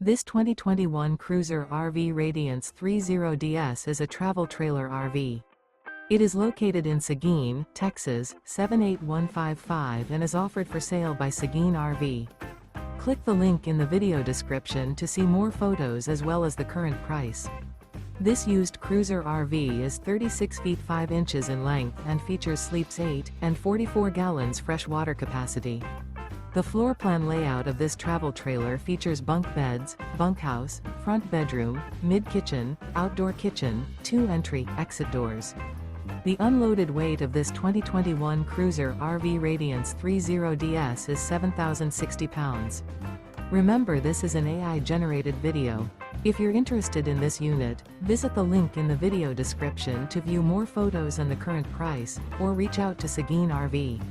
This 2021 Cruiser RV Radiance 30DS is a travel trailer RV. It is located in Seguin, Texas, 78155 and is offered for sale by Seguin RV. Click the link in the video description to see more photos as well as the current price. This used Cruiser RV is 36 feet 5 inches in length and features sleeps 8 and 44 gallons fresh water capacity. The floor plan layout of this travel trailer features bunk beds, bunkhouse, front bedroom, mid-kitchen, outdoor kitchen, 2 entry/exit doors. The unloaded weight of this 2021 Cruiser RV Radiance 30DS is 7,060 pounds. Remember, this is an AI-generated video. If you're interested in this unit, visit the link in the video description to view more photos and the current price, or reach out to Seguin RV.